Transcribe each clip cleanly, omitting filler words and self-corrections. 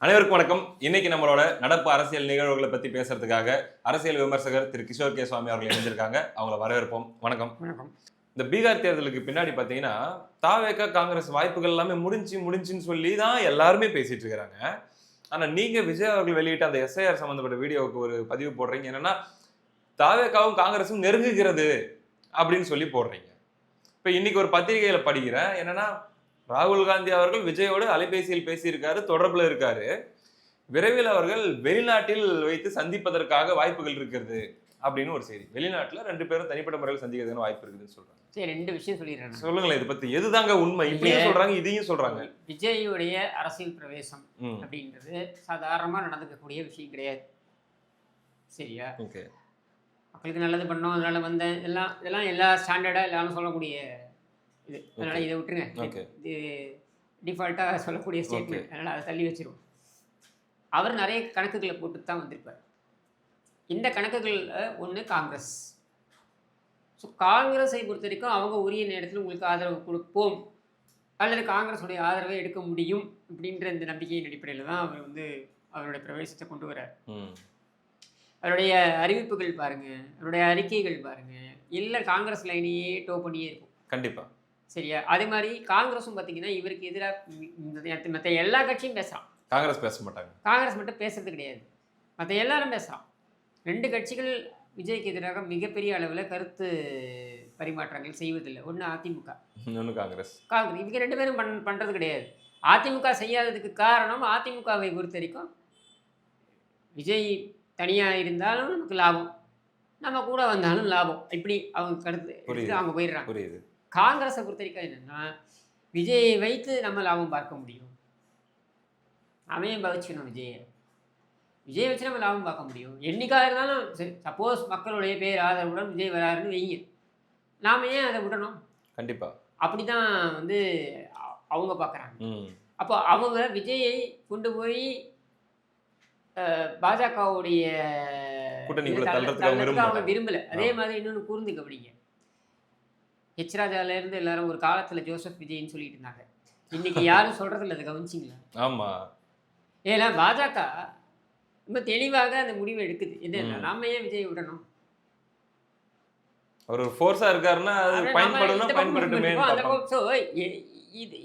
அனைவருக்கும் வணக்கம். இன்னைக்கு நம்மளோட நடப்பு அரசியல் நிகழ்வுகளை பத்தி பேசுறதுக்காக அரசியல் விமர்சகர் திரு கிஷோர் கே சுவாமி அவர்கள் இணைஞ்சிருக்காங்க. அவங்கள வரவேற்போம். வணக்கம். வணக்கம். இந்த பீகார் தேர்தலுக்கு பின்னாடி பாத்தீங்கன்னா தாவேகா காங்கிரஸ் வாய்ப்புகள் எல்லாமே முடிஞ்சுன்னு சொல்லி தான் எல்லாருமே பேசிட்டு இருக்காங்க. ஆனா நீங்க விஜய் அவர்கள் வெளியிட்ட அந்த எஸ்ஐஆர் சம்பந்தப்பட்ட வீடியோவுக்கு ஒரு பதிவு போடுறீங்க. என்னன்னா தாவேகாவும் காங்கிரஸும் நெருங்குகிறது அப்படின்னு சொல்லி போடுறீங்க. இப்ப இன்னைக்கு ஒரு பத்திரிகையில படிக்கிறேன். என்னன்னா ராகுல் காந்தி அவர்கள் விஜயோடு அலைபேசியில் பேசியிருக்காரு, தொடர்புல இருக்காரு. விரைவில் அவர்கள் வெளிநாட்டில் வைத்து சந்திப்பதற்காக வாய்ப்புகள் இருக்கிறது அப்படின்னு ஒரு செய்தி. வெளிநாட்டுல 2 பேரும் தனிப்பட்ட முறையில் சந்திக்கிறதுக்கு வாய்ப்பு இருக்குதுன்னு சொல்றாங்க. சரி, 2 விஷயம் சொல்லிடுறேன். சொல்லுங்களேன் இதை பத்தி. எதுதாங்க உண்மை? இப்படியும் சொல்றாங்க, இதையும் சொல்றாங்க. விஜயுடைய அரசியல் பிரவேசம் அப்படின்றது சாதாரணமா நடந்துக்கக்கூடிய விஷயம் கிடையாது. சரியா? ஓகே. மக்களுக்கு நல்லது பண்ணோம், அதனால வந்தேன், இதெல்லாம் எல்லா ஸ்டாண்டர்டா எல்லாரும் சொல்லக்கூடிய இது. அதனால இதை விட்டுருங்க. இது டிஃபால்ட்டாக சொல்லக்கூடிய ஸ்டேட்மெண்ட். அதனால் அதை தள்ளி வச்சிருவோம். அவர் நிறைய கணக்குகளை போட்டு தான் வந்திருப்பார். இந்த கணக்குகளில் ஒன்று காங்கிரஸ். ஸோ காங்கிரஸை பொறுத்த வரைக்கும் அவங்க உரிய நேரத்தில் உங்களுக்கு ஆதரவு கொடுப்போம் அல்லது காங்கிரஸுடைய ஆதரவை எடுக்க முடியும் அப்படின்ற இந்த நம்பிக்கையின் அடிப்படையில் தான் அவர் அவருடைய பிரவேசத்தை கொண்டு வரார். அவருடைய அறிவிப்புகள் பாருங்க, அவருடைய அறிக்கைகள் பாருங்க, இல்லை காங்கிரஸ் லைனையே டோ பண்ணியே இருக்கும். கண்டிப்பாக. சரியா? அதே மாதிரி காங்கிரஸும் பார்த்தீங்கன்னா இவருக்கு எதிராக மற்ற எல்லா கட்சியும் பேசலாம். காங்கிரஸ் பேச மாட்டாங்க. காங்கிரஸ் மட்டும் பேசுறது கிடையாது, மற்ற எல்லாரும் பேசலாம். 2 கட்சிகள் விஜய்க்கு எதிராக மிகப்பெரிய அளவில் கருத்து பரிமாற்றங்கள் செய்வதில்லை. ஒன்று அதிமுக, இன்னொன்று காங்கிரஸ். இவங்க 2 பேரும் பண்ணுறது கிடையாது. அதிமுக செய்யாததுக்கு காரணம், அதிமுகவை பொறுத்த வரைக்கும் விஜய் தனியாக இருந்தாலும் நமக்கு லாபம், நம்ம கூட வந்தாலும் லாபம், இப்படி அவங்க கருத்து அவங்க போயிடுறாங்க. புரியுது. காங்கிரஸை பொறுத்த வரைக்கும் என்னென்னா விஜயை வைத்து நம்ம லாபம் பார்க்க முடியும், அவன் பவிச்சுக்கணும். விஜயை வச்சு நம்ம லாபம் பார்க்க முடியும். என்னைக்காக இருந்தாலும் சரி, சப்போஸ் மக்களுடைய பேர் ஆதரவுடன் விஜய் வராருன்னு வைங்க, நாம் ஏன் அதை விடணும்? கண்டிப்பாக. அப்படி தான் அவங்க பார்க்குறாங்க. அப்போ அவங்க விஜயை கொண்டு போய் பாஜகவுடைய அவங்க விரும்பலை. அதே மாதிரி இன்னொன்று கூர்ந்து கவனிங்க. ஹெச் ராஜாலேருந்து எல்லாரும் ஒரு காலத்தில் ஜோசப் விஜய்ன்னு சொல்லிட்டு இருந்தாங்க. இன்னைக்கு யாரும் சொல்றது இல்லை, அதை கவனிச்சிங்களா? ஆமாம். ஏன்னா பாஜக ரொம்ப தெளிவாக அந்த முடிவை எடுக்குது. என்ன, நாம ஏன் விஜய் விடணும்? ஒரு ஃபோர்ஸா இருக்காருன்னா அது பயன்படணுமே. ஸோ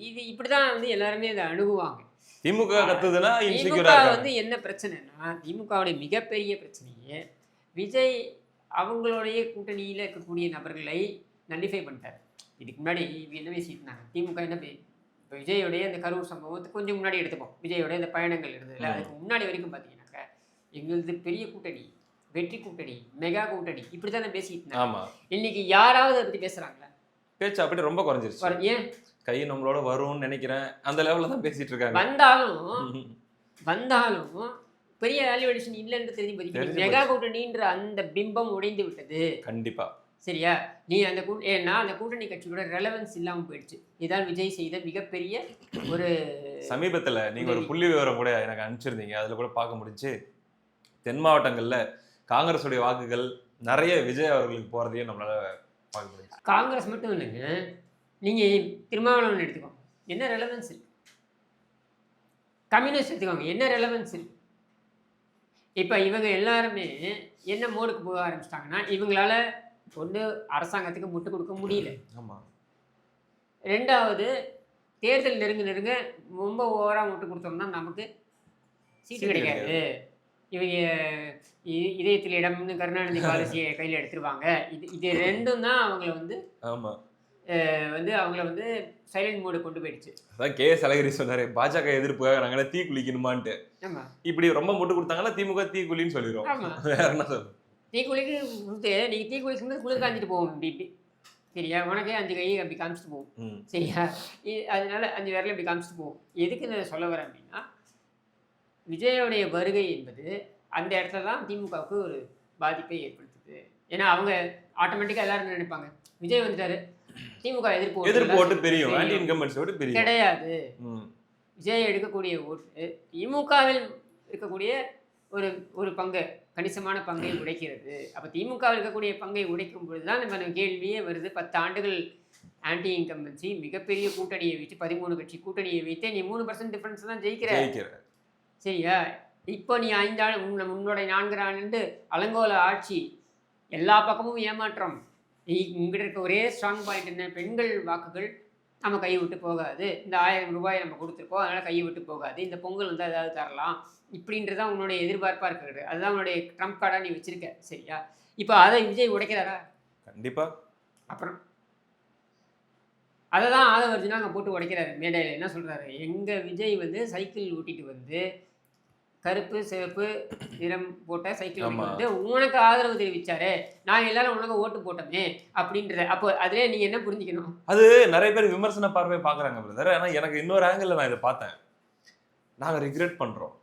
இது இப்படிதான் எல்லாருமே அதை அணுகுவாங்க. திமுக கத்துதுன்னா திமுக என்ன பிரச்சனைனா, திமுகவுடைய மிகப்பெரிய பிரச்சனையே விஜய் அவங்களுடைய கூட்டணியில் இருக்கக்கூடிய நபர்களை நல்லிஃபை பண்ணிட்டார். இதுக்கு முன்னாடி என்ன பேசிட்டு இருந்தாங்க, திமுக என்ன இப்போ விஜயோடைய அந்த கரூர் சம்பவத்துக்கு கொஞ்சம் முன்னாடி எடுத்துப்போம். விஜயோடைய அந்த பயணங்கள் இருந்ததுல, அதுக்கு முன்னாடி வரைக்கும் பார்த்தீங்கன்னாக்கா எங்களது பெரிய கூட்டணி, வெற்றி கூட்டணி, மெகா கூட்டணி, இப்படி தானே பேசிட்டு இருந்தாங்க. இன்னைக்கு யாராவது அதை பற்றி பேசுறாங்களா? பேச்சு அப்படி ரொம்ப குறைஞ்சிருச்சு. ஏன்? கை நம்மளோட வரும்னு நினைக்கிறேன், அந்த லெவலில் தான் பேசிட்டு இருக்காங்க. வந்தாலும் பெரிய வேல்யூவேஷன் இல்லைன்னு தெரிஞ்சு மெகா கூட்டணின்ற அந்த பிம்பம் உடைந்து விட்டது. கண்டிப்பா. சரியா? நீ அந்த ஏன்னா அந்த கூட்டணி கட்சியோட ரெலவன்ஸ் இல்லாமல் போயிடுச்சு. இதான் விஜய் செய்த மிகப்பெரிய ஒரு. சமீபத்தில் நீங்கள் ஒரு புள்ளி விவரம் கூட எனக்கு அனுப்பிச்சிருந்தீங்க, அதில் கூட பார்க்க முடிஞ்சு தென் மாவட்டங்களில் காங்கிரஸுடைய வாக்குகள் நிறைய விஜய் அவர்களுக்கு போகிறதையும் நம்மளால பார்க்க முடியும். காங்கிரஸ் மட்டும் இல்லைங்க, நீங்கள் திருமாவளவன் எடுத்துக்கோங்க, என்ன ரெலவன்ஸ் இருக்கு? கம்யூனிஸ்ட் எடுத்துக்கோங்க, என்ன ரெலவன்ஸ் இருக்கு? இப்போ இவங்க எல்லாருமே என்ன மோடுக்கு போக ஆரம்பிச்சிட்டாங்கன்னா, இவங்களால ஒன்று அரசாங்கத்துக்கு முட்டு கொடுக்க முடியல. ஆமாம். 2வது தேர்தல் நெருங்க ரொம்ப ஓவராக முட்டு கொடுத்தோம்னா நமக்கு சீட்டு கிடைக்காது. இவங்க இதயத்தில் இடம்னு கருணாநிதி பாலிசியை கையில் எடுத்துருவாங்க. இது 2ம் தான் அவங்கள ஆமாம் அவங்கள சைலண்ட் மோடு கொண்டு போயிடுச்சு. அதான் கே.எஸ். அழகிரி சொன்னாரு, பாஜக எதிர்ப்புக்காக நாங்கள் தீ குளிக்கணுமான்ட்டு. இப்படி ரொம்ப முட்டு கொடுத்தாங்கன்னா திமுக தீ குளின்னு சொல்லிடுவோம். வேற என்ன சொல்லுவோம்? தீ குளிக்கு நீங்கள் தீ குளிக்கும்போது குளிர் காஞ்சிட்டு போவோம். இப்படி சரியா? உனக்கே 5 கை அப்படி காமிச்சிட்டு போவோம். சரியா? அதனால 5 விரல இப்படி காமிச்சிட்டு போவோம். எதுக்கு நான் சொல்ல வரேன் அப்படின்னா, விஜயோடைய வருகை என்பது அந்த இடத்துல தான் திமுகவுக்கு ஒரு பாதிப்பை ஏற்படுத்துது. ஏன்னா அவங்க ஆட்டோமேட்டிக்காக எல்லாரும் நினைப்பாங்க, விஜய் வந்துட்டாரு, திமுக எதிர்ப்பு கிடையாது. விஜய் எடுக்கக்கூடிய ஓட்டு திமுகவில் இருக்கக்கூடிய ஒரு பங்கு, கணிசமான பங்கை உடைக்கிறது. அப்போ திமுகவில் இருக்கக்கூடிய பங்கை உடைக்கும் பொழுது தான் நம்ம கேள்வியே வருது. 10 ஆண்டுகள் ஆன்டி இன்கம்பன்சி மிகப்பெரிய கூட்டணியை வச்சு 13 கட்சி கூட்டணியை வைத்து நீ 3% டிஃபரன்ஸ் தான் ஜெயிக்கிற. சரியா? இப்போ நீ 5 ஆண்டு உன்னுடைய 4 ஆண்டு அலங்கோல ஆட்சி, எல்லா பக்கமும் ஏமாற்றம். நீ உங்ககிட்ட இருக்க ஒரே ஸ்ட்ராங் பாயிண்ட் என்ன? பெண்கள் வாக்குகள் நம்ம கை விட்டு போகாது. இந்த ரூ. 1000 நம்ம கொடுத்துருக்கோம். அதனால் கை விட்டு போகாது. இந்த பொங்கல் வந்து ஏதாவது தரலாம். இப்படின்றது தான் உன்னுடைய எதிர்பார்ப்பாக இருக்கிறது. அதுதான் உன்னுடைய ட்ரம்ப் கார்டாக நீ வச்சிருக்க. சரியா? இப்போ அதை விஜய் உடைக்கிறாரா? கண்டிப்பா. அப்புறம் அதை தான் ஆதவர்ஜுனா அங்கே போட்டு உடைக்கிறாரு மேடையில். என்ன சொல்கிறாரு? எங்கள் விஜய் வந்து சைக்கிள் ஓட்டிட்டு வந்து கருப்பு சிவப்பு நிறம் போட்ட சைக்கிள் வந்து உனக்கு ஆதரவு தெரிவிச்சாரு, நாங்கள் எல்லாரும் உனக்கு ஓட்டு போட்டோமே அப்படின்றத. அப்போ அதுலேயே நீங்கள் என்ன புரிஞ்சுக்கணும்? அது நிறைய பேர் விமர்சன பார்வை பார்க்குறாங்க பிரதர். ஆனால் எனக்கு இன்னொரு ஆங்கிள் நான் இதை பார்த்தேன். நாங்கள் ரிக்ரெட் பண்ணுறோம்.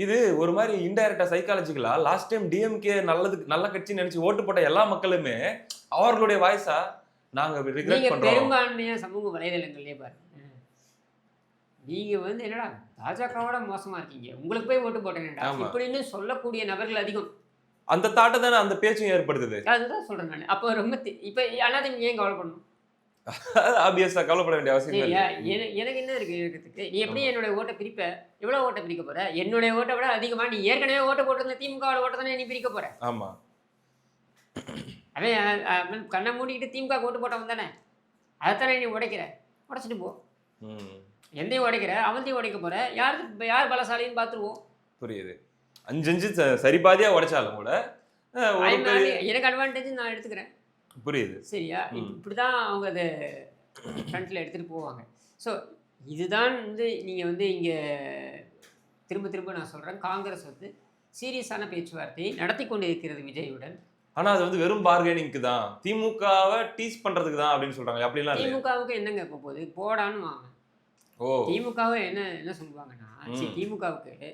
இது ஒரு மாதிரி இன்டைரக்டா சைக்காலஜிக்கலா லாஸ்ட் டைம் டிஎம்கே நல்ல கட்சின்னு நினைச்சு ஓட்டு போட்ட எல்லா மக்களுமே அவர்களுடைய வாய்ஸா நாங்க ரிக்ரெட் பண்றோம். பெரும்பான்மையா சமூக வலைதளங்கள்லயே பாருங்க, நீங்க வந்து என்னடா பாஜகவோட மோசமா இருக்கீங்க, உங்களுக்கு போய் ஓட்டு போட்டேன்டா இப்படின்னு சொல்லக்கூடிய நபர்கள் அதிகம். அந்த தாட்டை தானே அந்த பேச்சும் ஏற்படுத்துது. அதுதான் சொல்றேன் நான். அப்போ ரொம்ப இப்ப அண்ணாதிமுக ஏன் கவலைப்படணும்? ஆப்வியஸா கவலைப்பட வேண்டிய அவசியம் இல்லை. எனக்கு என்ன இருக்கு இருக்கிறதுக்கு? நீ எப்படி என்னுடைய ஓட்டை பிரிப்ப? எவ்வளவு ஓட்டை பிரிக்க போற? என்னுடைய ஓட்டை விட அதிகமா நீ ஏற்கனவே ஓட்டை போட்டிருந்த திமுக ஓட்டை தானே நீ பிரிக்க போற. ஆமா, அவன் கண்ணை மூடிக்கிட்டு திமுக ஓட்டு போட்டவன் தானே, அதைத்தானே நீ உடைக்கிற. உடைச்சிட்டு போ. எந்தையும் உடைக்கிற, அவந்தையும் உடைக்க போற. யார் பலசாலின்னு பார்த்துருவோம். புரியுது. 5 சரிபாதியா உடைச்சாலும் கூட எனக்கு அட்வான்டேஜ் நான் எடுத்துக்கிறேன். புரியுது. சரியா? இப்படிதான் அவங்க அதை ஃப்ரண்ட்ல எடுத்துட்டு போவாங்க. ஸோ இதுதான் வந்து நீங்க வந்து இங்க திரும்ப திரும்ப நான் சொல்றேன், காங்கிரஸ் வந்து சீரியஸான பேச்சுவார்த்தையை நடத்தி கொண்டு இருக்கிறது விஜயுடன். ஆனா அது வந்து வெறும் பார்கெனிங்க்கு தான், திமுகவை டீஸ் பண்றதுக்கு தான் அப்படின்னு சொல்றாங்க. அப்படிலாம் இல்லை. திமுகவுக்கு என்னங்க இப்போ போகுது? போடான்னு வாங்க. திமுகவை என்ன சொல்லுவாங்கன்னா, திமுகவுக்கு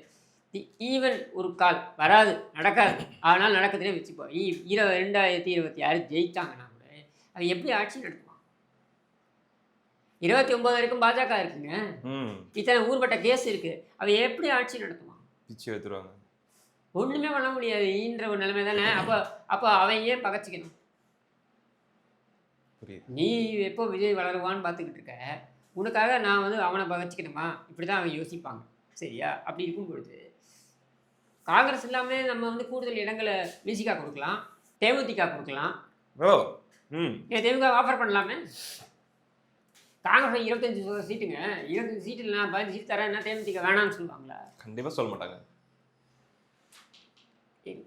ஈவன் ஒரு கால் வராது, நடக்காது, ஆனால் நடக்குதுன்னே வச்சுப்போம். 2026 ஜெயிச்சாங்கன்னா கூட அது எப்படி ஆட்சி நடத்துவான்? 29 வரைக்கும் பாஜக இருக்குங்க, இத்தனை ஊர்பட்ட கேஸ் இருக்கு, அவ எப்படி ஆட்சி நடத்துவான்? பிச்சு எடுத்துருவாங்க. ஒண்ணுமே பண்ண முடியாது ஈன்ற ஒரு நிலைமை தானே. அப்போ அவன் ஏன் பகச்சிக்கணும்? நீ எப்போ விஜய் வளருவான்னு பார்த்துக்கிட்டு இருக்க, உனக்காக நான் வந்து அவனை பகச்சிக்கணுமா? இப்படிதான் அவன் யோசிப்பாங்க. சரியா? அப்படி இருக்கும் பொழுது காங்கிரஸ் இல்லாமல் நம்ம வந்து கூடுதல் இடங்களை விசிகா கொடுக்கலாம், தேமுதிக கொடுக்கலாம். தேமுதிக ஆஃபர் பண்ணலாமே. காங்கிரஸ் 25 சீட்டுங்க, 25 சீட்டில் நான் 15 சீட் தரேன், என்ன தேமுதிக வேணாம்னு சொல்லுவாங்களா? கண்டிப்பாக சொல்ல மாட்டாங்க.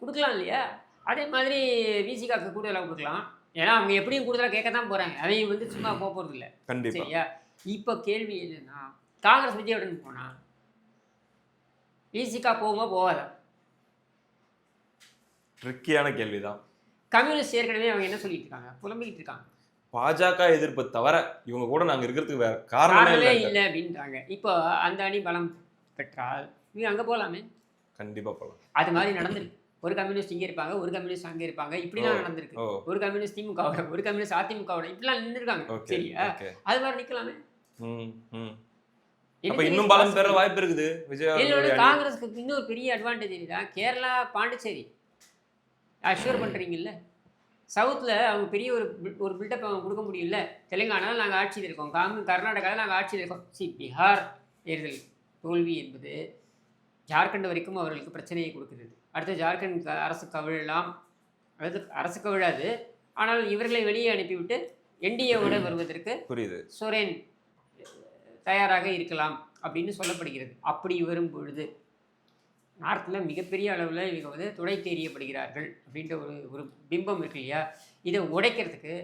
கொடுக்கலாம் இல்லையா? அதே மாதிரி விசிகாக்கு கூடுதலாக கொடுக்கலாம். ஏன்னா அவங்க எப்படியும் கூடுதலாக கேட்க தான் போகிறாங்க, அவங்க வந்து சும்மா போக போகிறது இல்லை. சரியா? இப்போ கேள்வி என்னன்னா, காங்கிரஸ் விஜயுடன் போனா விசிகா போகுமா போகாதா? ட்ரிக்கியான கேள்விதான். கம்யூனிஸ்ட் ஏற்கனவே அவங்க என்ன சொல்லிட்டு இருக்காங்க, புலம்பிக்கிட்டு இருக்காங்க. பாஜக எதிர்ப்பு தவிர இவங்க கூட நாங்கள் இருக்கிறதுக்கு வேற காரணமே இல்லை அப்படின்றாங்க. இப்போ அந்த அணி பலம் பெற்றால் இவங்க அங்கே போகலாமே. கண்டிப்பாக போகலாம். அது மாதிரி நடந்திருக்கு. ஒரு கம்யூனிஸ்ட் இங்கே இருப்பாங்க, ஒரு கம்யூனிஸ்ட் அங்கே இருப்பாங்க, இப்படிலாம் நடந்திருக்கு. ஒரு கம்யூனிஸ்ட் திமுகவோட, ஒரு கம்யூனிஸ்ட் அதிமுகவோட, இப்படிலாம் நின்றுருக்காங்க. சரியா? அது மாதிரி நிற்கலாமே. இன்னும் பலம் பெற வாய்ப்பு இருக்குது. விஜய் காங்கிரஸுக்கு இன்னொரு பெரிய அட்வான்டேஜ் என்னன்னா, கேரளா பாண்டிச்சேரி அஷ்யூர் பண்ணுறீங்கல்ல. சவுத்தில் அவங்க பெரிய ஒரு பில்டப் அவங்க கொடுக்க முடியல. தெலுங்கானாவில் நாங்கள் ஆட்சியில் இருக்கோம், கர்நாடகாவில் நாங்கள் ஆட்சியில் இருக்கோம். பீகார் தேர்தல் தோல்வி என்பது ஜார்க்கண்ட் வரைக்கும் அவர்களுக்கு பிரச்சனையை கொடுக்குறது. அடுத்து ஜார்க்கண்ட் அரசு கவிழலாம், அதாவது அரசு கவிழாது, ஆனால் இவர்களை வெளியே அனுப்பிவிட்டு என்டிஏவோட வருவதற்கு சோரேன் தயாராக இருக்கலாம் அப்படின்னு சொல்லப்படுகிறது. அப்படி வரும் பொழுது நார்த்தில் மிகப்பெரிய அளவில் இவங்க வந்து துடை தெரியப்படுகிறார்கள் அப்படின்ற ஒரு பிம்பம் இருக்கு இல்லையா? இதை உடைக்கிறதுக்கு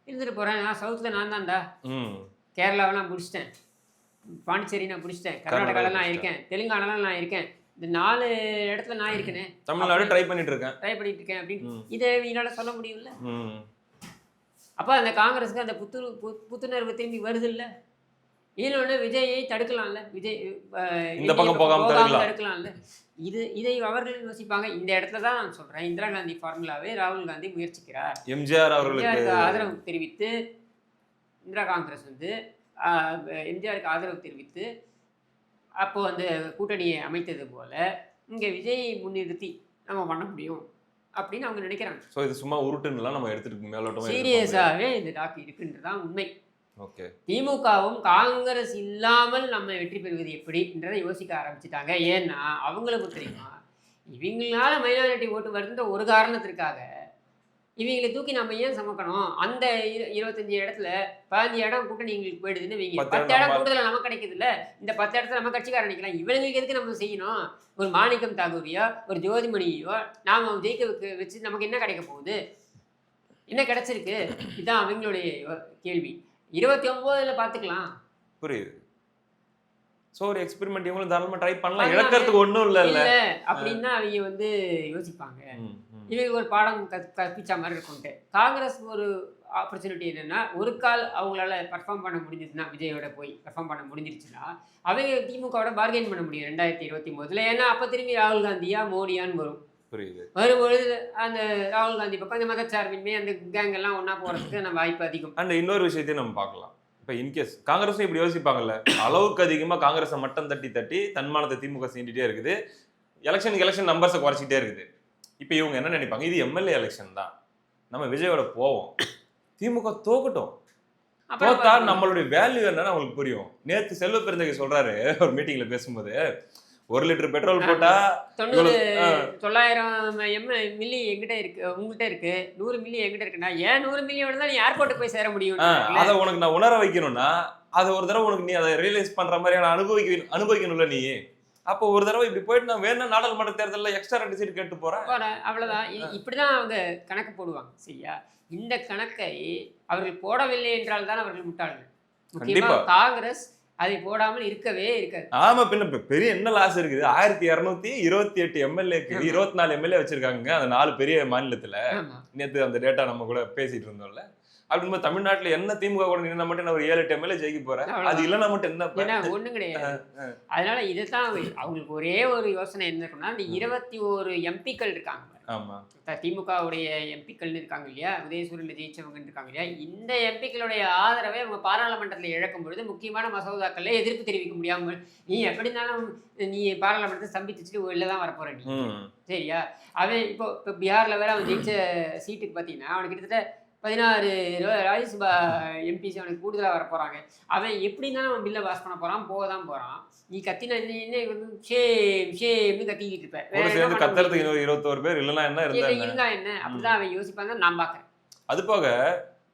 இருந்துட்டு போகிறேன். நான் சவுத்தில் நான் தான்டா, கேரளாவை நான் பிடிச்சிட்டேன், பாண்டிச்சேரி நான் பிடிச்சிட்டேன், கர்நாடகாவில் நான் இருக்கேன், தெலுங்கானாவில் நான் இருக்கேன், இந்த 4 இடத்துல நான் இருக்கேனே, தமிழ்நாடு ட்ரை பண்ணிட்டு இருக்கேன் அப்படின்னு இதை இவங்களால சொல்ல முடியும்ல. அப்போ அந்த காங்கிரஸுக்கு அந்த புத்துணர்வு திரும்பி வருது இல்லை? இன்னொன்று விஜயை தடுக்கலாம்ல, விஜய் இந்த பக்கம் போகாமல் தடுக்கலாம்ல. இதை அவர்கள் யோசிப்பாங்க. இந்த இடத்துல தான் நான் சொல்றேன், இந்திரா காந்தி ஃபார்முலாவே ராகுல் காந்தி முயற்சிக்கிறார். எம்ஜிஆர் அவர்களுக்கு ஆதரவு தெரிவித்து, இந்திரா காங்கிரஸ் வந்து எம்ஜிஆருக்கு ஆதரவு தெரிவித்து அப்போ அந்த கூட்டணியை அமைத்தது போல இங்கே விஜய் முன்னிறுத்தி நம்ம பண்ண முடியும் அப்படின்னு அவங்க நினைக்கிறாங்க. ஸோ இது சும்மா உருட்டுன்னெலாம் நம்ம எடுத்துட்டு மேலோட்டமாக சீரியஸாகவே இந்த டாக்கு இருக்குன்றதான் உண்மை. ஓகே. திமுகவும் காங்கிரஸ் இல்லாமல் நம்ம வெற்றி பெறுவது எப்படின்றதை யோசிக்க ஆரம்பிச்சுட்டாங்க. ஏன்னா அவங்களுக்கு தெரியுமா, இவங்களால மைனாரிட்டி ஓட்டு வருதுன்ற ஒரு காரணத்திற்காக இவங்களை தூக்கி நம்ம ஏன் சமக்கணும்? அந்த 25 இடத்துல 15 இடம் கூட்டணி எங்களுக்கு போயிடுதுன்னு வைங்க. 10 10 இடம் நம்ம கூடுதலா நமக்கு கிடைக்குதுல்ல. இந்த 10 இடத்துல நம்ம கட்சிக்காரன் நிக்கலாம். இவனுங்களுக்கு எதுக்கு நம்ம செய்யணும்? ஒரு மாணிக்கம் தாகூரையோ, ஒரு ஜோதிமணியோ நாம ஜெயிக்க வச்சு நமக்கு என்ன கிடைக்க போகுது? என்ன கிடைச்சிருக்கு? இதுதான் அவங்களுடைய கேள்வி. 29ல பார்த்துக்கலாம். புரியுது. சோ ஒரு எக்ஸ்பெரிமெண்ட் இவங்களும் தாராளமா ட்ரை பண்ணலாம். இழக்கிறதுக்கு ஒண்ணும் இல்ல. இல்ல அப்படின்னு தான் அவங்க வந்து யோசிப்பாங்க. இவங்களுக்கு ஒரு பாடம் கற்பிச்ச மாதிரி இருக்கும்ட்டு. காங்கிரஸ் ஒரு ஆப்பர்ச்சுனிட்டி என்னன்னா, ஒரு கால் அவங்களால பெர்ஃபார்ம் பண்ண முடிஞ்சதுன்னா, விஜயோட போய் பெர்ஃபார்ம் பண்ண முடிஞ்சிருச்சுன்னா, அவங்க திமுகவோட பார்கெயின் பண்ண முடியும் 2029ல. ஏன்னா அப்போ திரும்பி ராகுல் காந்தியா மோடியான்னு வரும். புரியுது. வரும்பொழுது அந்த ராகுல் காந்தி பக்கம் இந்த மதச்சார்பின்மை அந்த கேங் எல்லாம் ஒன்னா போறதுக்கு நம்ம வாய்ப்பு அதிகம். அண்ட் இன்னொரு விஷயத்தையும் நம்ம பார்க்கலாம். இப்போ இன்கேஸ் காங்கிரஸும் இப்படி யோசிப்பாங்கல்ல, அளவுக்கு அதிகமா காங்கிரஸை மட்டம் தட்டி தன்மானத்தை திமுக சீண்டிட்டே இருக்குது, எலெக்ஷன் நம்பர்ஸை குறைச்சிட்டே இருக்குது. இப்போ இவங்க என்ன நினைப்பாங்க, இது எம்எல்ஏ எலெக்ஷன் தான், நம்ம விஜயோட போவோம், திமுக தோக்கட்டும், தோத்தா நம்மளுடைய வேல்யூ என்னன்னு அவங்களுக்கு புரியும். நேற்று செல்வ பெருந்தகை சொல்றாரு ஒரு மீட்டிங்ல பேசும்போது, 1 லிட்டர் பெட்ரோல் போட்டா 900 மில்லி எங்கிட்ட இருக்கு, உங்ககிட்ட இருக்கு, 100 மில்லி எங்கிட்ட இருக்குன்னா ஏன் 100 மில்லியோட தான் நீ ஏர்போர்ட்டுக்கு போய் சேர முடியும். அதை உனக்கு நான் உணர வைக்கணும்னா அதை ஒரு தடவை உனக்கு நீ அதை ரியலைஸ் பண்ற மாதிரியான அனுபவிக்கணும்ல நீ. அப்போ ஒரு தடவை இப்படி போயிட்டு நான் வேணா நாடாளுமன்ற தேர்தலில் எக்ஸ்ட்ரா 2 சீட் கேட்டு போறேன், அவ்வளவுதான். இப்படிதான் அவங்க கணக்கு போடுவாங்க. சரியா? இந்த கணக்கை அவர்கள் போடவில்லை என்றால் தான் அவர்கள் முட்டாள்கள். முக்கியமா காங்கிரஸ் அதை போடாமல் இருக்கவே இருக்காது. ஆமா, பின்ன பெரிய என்ன லாஸ் இருக்குது? 1228 எம்எல்ஏக்கு 24 எம்எல்ஏ வச்சிருக்காங்க அந்த 4 பெரிய மாநிலத்துல. நேற்று அந்த டேட்டா நம்ம கூட பேசிட்டு இருந்தோம்ல. அப்படிங்கும்போது தமிழ்நாட்டுல என்ன திமுக கூட நின்னா மட்டும் நான் ஒரு 7-8 எம்எல்ஏ ஜெயிக்க போறேன், அது இல்லைன்னா மட்டும் என்ன ஒண்ணும் கிடையாது. அதனால இதைத்தான் அவங்களுக்கு ஒரே ஒரு யோசனை என்ன இருக்குன்னா, இந்த 21 எம்பிக்கள் இருக்காங்க. ஆமா, திமுகவுடைய எம்பிக்கள் இருக்காங்க இல்லையா, உதயசூரில் ஜெயிச்சவங்க இருக்காங்க இல்லையா, இந்த எம்பிக்களுடைய ஆதரவை அவங்க பாராளுமன்றத்தில் இழக்கும் பொழுது முக்கியமான மசோதாக்களில் எதிர்ப்பு தெரிவிக்க முடியாமல், நீ எப்படி இருந்தாலும் நீ பாராளுமன்றத்தை ஸ்தம்பிச்சுட்டு வெளில தான் வரப்போற நீ. சரியா? அவன் இப்போ பீகார்ல வேற அவன் ஜெயிச்ச சீட்டுக்கு பார்த்தீங்கன்னா அவனுக்கு கிட்டத்தட்ட 16 ராஜ்யசபா எம்பிசி அவனுக்கு கூடுதலாக வர போகிறாங்க. அவன் எப்படின்னா அவன் பில்லை பாஸ் பண்ண போகிறான், போக தான் போகிறான். நீ கத்தினா என்ன ஷேம்னு கத்திக்கிட்டு இருப்பேன். கத்துறதுக்கு 21 பேர் இல்லைன்னா என்ன இருந்தா என்ன, அப்படிதான் அவன் யோசிப்பாங்க. நான் பார்க்குறேன். அது போக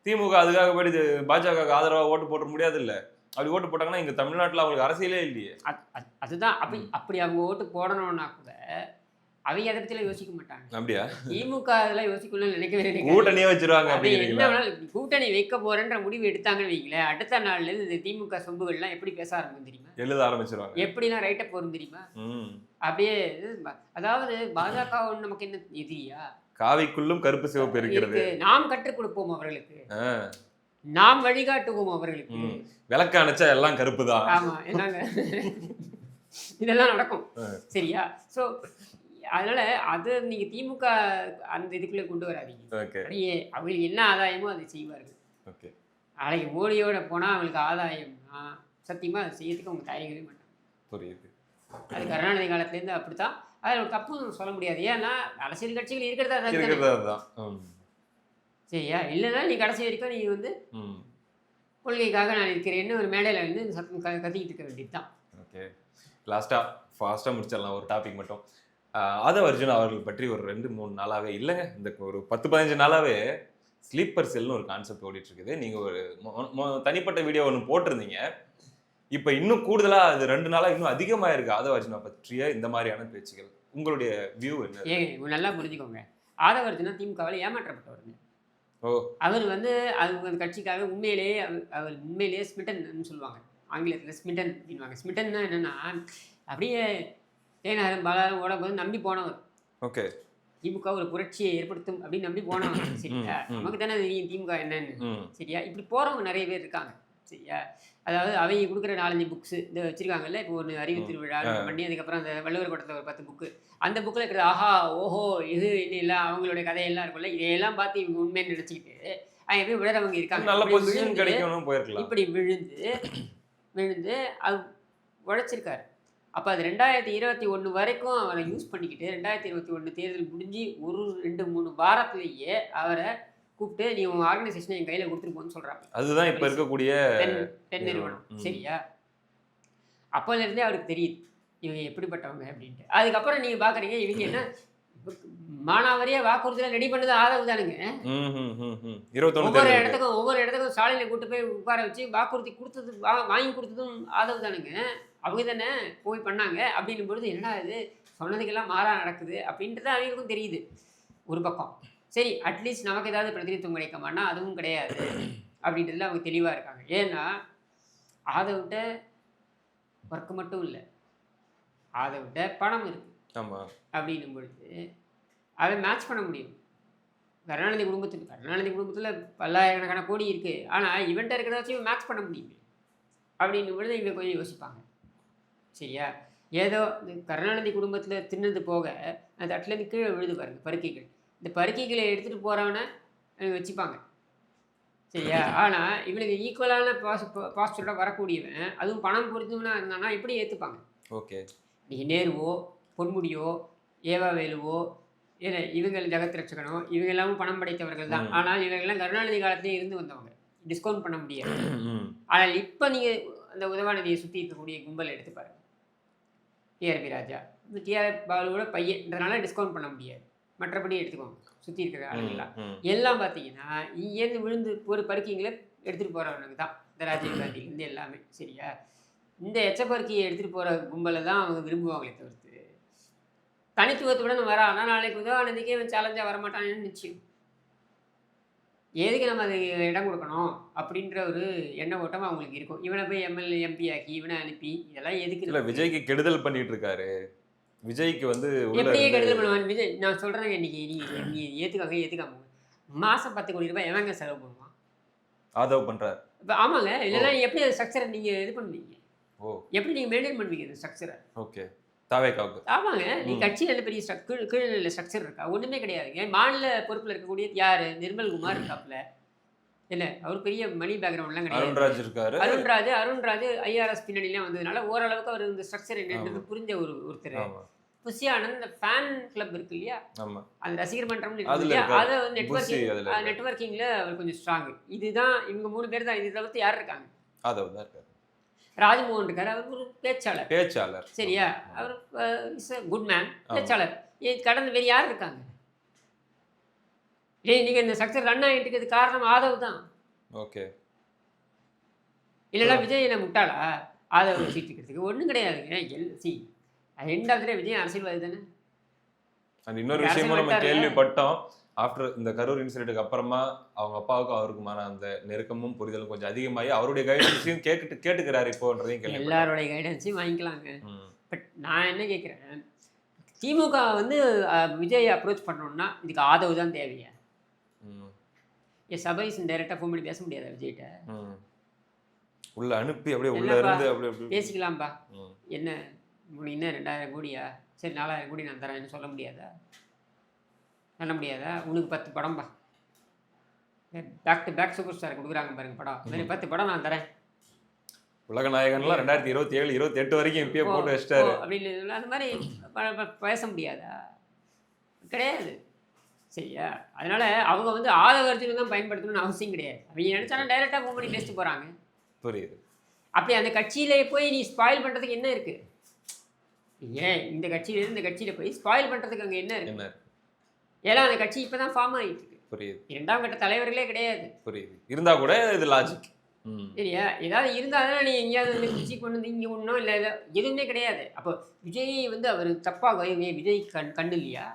திமுக அதுக்காக போயிட்டு பாஜக ஆதரவாக ஓட்டு போட முடியாது இல்லை. அப்படி ஓட்டு போட்டாங்கன்னா இங்க தமிழ்நாட்டில் அவங்களுக்கு அரசியலே இல்லையே. அதுதான். அப்படி அவங்க ஓட்டு போடணும்னா கூட அவங்க அதை பத்திலாம் யோசிக்க மாட்டாங்க. அப்படியா? திமுக அதெல்லாம் யோசிக்கணும்னு நினைக்கவே கூட்டணியே வச்சிருவாங்க. என்ன கூட்டணி வைக்க போறேன்ற முடிவு எடுத்தாங்கன்னு வைங்களேன், அடுத்த நாள்ல இருந்து இந்த திமுக சொம்புகள்லாம் எப்படி பேச ஆரம்பிக்கும் தெரியுமா? எழுத ஆரம்பிச்சிருவாங்க. எப்படின்னா ரைட்டப் வரும் தெரியுமா? அப்படியே அதாவது பாஜக நமக்கு என்ன எதிரியா? காவிக்குள்ளும் கருப்பு சிவப்பு இருக்கிறது. நாம் கற்றுக் கொடுப்போம் அவர்களுக்கு, நாம் வழிகாட்டுவோம் அவர்களுக்கு. விளக்க அணைச்சா எல்லாம் கருப்பு தான். ஆமா, என்னங்க இதெல்லாம் நடக்கும். சரியா? ஸோ அதனால அது நீங்க திமுக அந்த இதுக்குள்ளே கொண்டு வராதீங்க. அவங்களுக்கு என்ன ஆதாயமோ அதை செய்வார்கள். நாளைக்கு மோடியோட போனா அவங்களுக்கு ஆதாயம்னா சத்தியமா அதை செய்யறதுக்கு அவங்க தயங்கவே மாட்டாங்க. புரியுது. அது கருணாநிதி காலத்துலேருந்து அப்படித்தான். அது ஒரு தப்புன்னு சொல்ல முடியாது. ஏன்னா அரசியல் கட்சிகள் இருக்கிறதா தான். சரியா? இல்லைன்னா நீ கடைசி வரைக்கும் நீ வந்து கொள்கைக்காக நான் இருக்கிறேன்னு ஒரு மேடையில் வந்து கத்திக்கிட்டு இருக்க வேண்டியது தான். ஓகே, ஃபாஸ்ட்டாக முடிச்சிடலாம் ஒரு டாபிக் மட்டும். ஆதவ் அர்ஜுன் அவர்கள் பற்றி ஒரு 2-3 நாளாகவே இல்லைங்க, இந்த ஒரு 10-15 நாளாகவே ஸ்லீப்பர் செல்னு ஒரு கான்செப்ட் ஓடிட்டு இருக்குது. நீங்கள் ஒரு தனிப்பட்ட வீடியோ ஒன்று போட்டிருந்தீங்க. இப்போ இன்னும் கூடுதலாக அது 2 நாளாக இன்னும் அதிகமாக இருக்குது ஆதவ் அர்ஜுனை பற்றிய இந்த மாதிரியான பேச்சுகள். உங்களுடைய வியூ என்ன? நல்லா புரிஞ்சுக்கோங்க. ஆதவ் அர்ஜுனா திமுகவில் ஏமாற்றப்பட்டவருங்க. அவர் வந்து அவங்க கட்சிக்காக உண்மையிலேயே ஸ்மிட்டன் சொல்லுவாங்க, ஆங்கிலத்தில் ஸ்மிட்டன் அப்படின்வாங்க. ஸ்மிட்டன்னா என்னன்னா அப்படியே தேனாரும் பாலாரும் ஓடும்போது நம்பி போனவர். ஓகே, திமுக ஒரு புரட்சியை ஏற்படுத்தும் அப்படின்னு நம்பி போனவர். சரியா? நமக்கு தானே தெரியும் திமுக என்னன்னு. சரியா? இப்படி போறவங்க நிறைய பேர் இருக்காங்க. சரியா? அதாவது அவங்க கொடுக்குற 4-5 புக்ஸ் இந்த வச்சிருக்காங்கல்ல. இப்போ ஒன்று அறிவு திருவிழா பண்ணி அதுக்கப்புறம் அந்த வள்ளுவர் படத்தில் ஒரு 10 புக்கு, அந்த புக்கில் இருக்கிற ஆஹா ஓஹோ இது இல்லை அவங்களுடைய கதையெல்லாம் இருக்கும்ல, இதையெல்லாம் பார்த்து இவங்க உண்மைன்னு நினச்சிக்கிட்டு அவங்க போய் விழுறவங்க இருக்காங்க. இப்படி விழுந்து அது உழைச்சிருக்காரு. அப்போ அது 2021 வரைக்கும் அவரை யூஸ் பண்ணிக்கிட்டு 2021 தேர்தல் முடிஞ்சு ஒரு 2-3 வாரத்திலேயே அவரை கூப்பிட்டு நீ உன் ஆர்கனைசேஷனை என் கையில் கொடுத்துருப்போன்னு சொல்கிறாங்க. அதுதான் இப்போ இருக்கக்கூடிய பெண் நிறுவனம். சரியா, அப்போலேருந்தே அவருக்கு தெரியுது இவங்க எப்படிப்பட்டவங்க அப்படின்ட்டு. அதுக்கப்புறம் நீங்கள் பார்க்குறீங்க இவங்க என்ன மானாவாரியாக வாக்குறுதியில் ரெடி பண்ணது ஆதரவு தானுங்க. ஒவ்வொரு இடத்துக்கும் சாலையில் கூட்டு போய் உட்கார வச்சு வாக்குறுதி கொடுத்தது வாங்கி கொடுத்ததும் ஆதரவு தானுங்க. அவங்க தானே போய் பண்ணாங்க. அப்படின்னும் பொழுது என்ன இது சொன்னதுக்கெல்லாம் மாறாக நடக்குது அப்படின்றது அவங்களுக்கும் தெரியுது ஒரு பக்கம். சரி, அட்லீஸ்ட் நமக்கு ஏதாவது பிரதிநிதித்துவம் கிடைக்குமானா அதுவும் கிடையாது அப்படின்றதுல அவங்க தெளிவாக இருக்காங்க. ஏன்னா அதை விட்ட ஒர்க்கு மட்டும் இல்லை, அதை விட்ட பணம் இருக்குது. ஆமாம், அப்படின்னும் பொழுது அதை மேட்ச் பண்ண முடியும். கருணாநிதி குடும்பத்தில் பல்லாயிரக்கணக்கான கோடி இருக்குது. ஆனால் இவன்ட்ட இருக்கிறத வச்சு மேட்ச் பண்ண முடியுமே அப்படின்னும் பொழுது இவங்க கொஞ்சம் யோசிப்பாங்க. சரியா, ஏதோ இந்த கருணாநிதி குடும்பத்தில் தின்னது போக அந்த தட்டிலேருந்து கீழே விழுது பாருங்க பருக்கைகள். இந்த பருக்கைகளை எடுத்துகிட்டு போகிறவனை வச்சுப்பாங்க. சரியா, ஆனால் இவனுக்கு ஈக்குவலான பாஸ்டரோட வரக்கூடியவன், அதுவும் பணம் பொறுத்தவனா இருந்தானா எப்படி ஏற்றுப்பாங்க? ஓகே, நீங்கள் நேருவோ பொன்முடியோ ஏவாவேலுவோ ஏன்னா இவங்க ஜெகத் ரட்சகனோ இவங்க எல்லாமும் பணம் படைத்தவர்கள் தான். ஆனால் இவங்கெல்லாம் கருணாநிதி காலத்திலே இருந்து வந்தவங்க, டிஸ்கவுண்ட் பண்ண முடியாது. ஆனால் இப்போ நீங்கள் அந்த உதவாநிதியை சுற்றி இருக்கக்கூடிய கும்பல் எடுத்து பாருங்க. டிஆர்பி ராஜா இந்த டிஆர்பி பாலுவோட பையன்றதுனால டிஸ்கவுண்ட் பண்ண முடியாது. மற்றபடி எடுத்துக்கோங்க சுற்றி இருக்கிற ஆளுங்களாம் எல்லாம் பார்த்தீங்கன்னா இங்கேருந்து விழுந்து ஒரு பருக்கிங்களை எடுத்துகிட்டு போகிறவனுக்கு தான் இந்த ராஜீவ் காந்திலேருந்து எல்லாமே. சரியா, இந்த எச்சப்பருக்கியை எடுத்துகிட்டு போகிற கும்பலை தான் அவங்க விரும்புவாங்களே தவிர்த்து தனித்துவத்துடன் வரானா நாளைக்கு உதவாநிதிக்கே இவன் சேலஞ்சாக வரமாட்டான்னு நிச்சயம். எதுக்கு நம்ம அது இடம் கொடுக்கணும் அப்படின்ற ஒரு எண்ண ஓட்டம் அவங்களுக்கு இருக்கும். இவனை போய் எம்எல்ஏ எம்பி ஆக்கி இவனை அனுப்பி இதெல்லாம் எதுக்கு? இல்லை, விஜய்க்கு கெடுதல் பண்ணிட்டு இருக்காரு. விஜய்க்கு வந்து எப்படியே கெடுதல் பண்ணுவான் விஜய். நான் சொல்கிறேங்க, இன்னைக்கு நீ ஏற்றுக்காம மாதம் 10 கோடி ரூபாய் எவங்க செலவு பண்ணுவான்? ஆதரவு பண்ணுறாரு. இப்போ ஆமாங்க, இல்லைன்னா எப்படி அந்த ஸ்ட்ரக்சரை நீங்கள் இது பண்ணுவீங்க? எப்படி நீங்கள் மெயின்டைன் பண்ணுவீங்க இந்த ஸ்ட்ரக்சரை? ஓகே, தாவேக்காவுக்கு. ஆமாங்க, நீ கட்சியில் நல்ல பெரிய கீழ் ஸ்ட்ரக்சர் இருக்கா? ஒன்றுமே கிடையாதுங்க. மாநில பொறுப்பில் இருக்கக்கூடிய யார்? நிர்மல்குமார் இருக்காப்புல. என்ன அவர் பெரிய மணி பேக்ரவுண்ட்லாம் கிடையாது. அருண்ராஜ் இருக்காரு. அருண்ராஜ் ஐஆர்எஸ் பின்னணிலாம் வந்ததுனால ஓரளவுக்கு அவர் இந்த ஸ்ட்ரக்சர் என்னன்றது புரிஞ்ச ஒருத்தர். புஷியானந்த் இந்த ஃபேன் கிளப் இருக்கு இல்லையா, அந்த ரசிகர் மன்றம் இருக்கு இல்லையா, அதை நெட்வொர்க்கிங்கில் அவர் கொஞ்சம் ஸ்ட்ராங். இதுதான் இவங்க 3 பேர் தான். இது தவிர்த்து யார் இருக்காங்க? ராஜ்மோகன் இருக்காரு, அவர் ஒரு பேச்சாளர். சரியா, அவர் இஸ் அ குட் மேன், பேச்சாளர். கடந்து வேறு யார் இருக்காங்க? நீங்கள் இந்த ஸ்ட்ரக்சர் ரன் ஆகிட்டு இருக்கிறது காரணம் ஆதவ் தான். ஓகே, இல்லைன்னா விஜய் என்ன முட்டாளா? ஆதவ் வச்சுட்டு இருக்கிறதுக்கு ஒன்றும் கிடையாதுங்க. எண்ட் ஆஃப் தி டே விஜய் அரசியல்வாதி தானே. இன்னொரு விஷயமும் நம்ம கேள்விப்பட்டோம். ஆஃப்டர் இந்த கரூர் இன்சிடென்ட்டுக்கு அப்புறமா அவங்க அப்பாவுக்கும் அவருக்குமான அந்த நெருக்கமும் புரிதலும் கொஞ்சம் அதிகமாகி அவருடைய கைடன்ஸையும் கேட்டுக்கிறாரு இப்போன்றதையும் கேள்வி. எல்லாருடைய கைடன்ஸையும் வாங்கிக்கலாங்க. பட் நான் என்ன கேட்குறேன், திமுக வந்து விஜய் அப்ரோச் பண்ணோம்னா இதுக்கு ஆதரவு தான் தேவையா? சபைஸ் டைரெக்டாக ஃபோன் பண்ணி பேச முடியாதா விஜய்கிட்ட? உள்ள அனுப்பி அப்படியே உள்ள இருந்து அப்படியே பேசிக்கலாம்பா. என்ன இன்னும் 2000 கோடியா? சரி 4000 கோடி நான் தரேன்னு சொல்ல முடியாதா? உனக்கு 10 படம்பா, back to back superstar கொடுக்குறாங்க பாருங்க படம், மாதிரி 10 படம் நான் தரேன். உலக நாயகன்லாம் 2027 28 வரைக்கும் இப்பயே போட்டு வச்சிட்டாரு அப்படின்னு அந்த மாதிரி பேச முடியாதா? கிடையாது. சரியா, அதனால அவங்க வந்து ஆதவர்ஜுன் தான் பயன்படுத்தணும்னு அவசியம் கிடையாது. அவங்க நினைச்சாலும் டைரெக்டாக ஃபோன் பண்ணி பேசிட்டு போகிறாங்க. புரியுது. அப்படி அந்த கட்சியிலே போய் நீ ஸ்பாயில் பண்ணுறதுக்கு என்ன இருக்குது? ஏன் இந்த கட்சியிலேருந்து இந்த கட்சியில் போய் ஸ்பாயில் பண்ணுறதுக்கு அங்கே என்ன இருக்குது? ஏன்னா அந்த கட்சி இப்போ தான் ஃபார்ம் ஆகிட்டு இருக்கு. புரியுது. 2ஆம் கட்ட தலைவர்களே கிடையாது. புரியுது. இருந்தால் கூட இது லாஜிக். சரியா, ஏதாவது இருந்தால் தான் நீ எங்கேயாவது வந்து குச்சி கொண்டு வந்து இங்கே ஒன்றும் இல்லை எதுவுமே கிடையாது. அப்போ விஜய் வந்து அவர் தப்பாக விஜய் கண்ணு இல்லையா,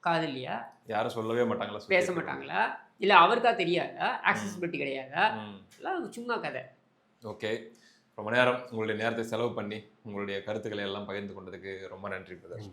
காது இல்லையா? யாரும் சொல்லவே மாட்டாங்களா, பேச மாட்டாங்களா? இல்லை அவருக்கா தெரியாதா? ஆக்சசிபிலிட்டி கிடையாதா? எல்லாம் சும்மா கதை. ஓகே, ரொம்ப நேரம் உங்களுடைய நேரத்தை செலவு பண்ணி உங்களுடைய கருத்துக்களை எல்லாம் பகிர்ந்து கொண்டதுக்கு ரொம்ப நன்றி பிரதர்.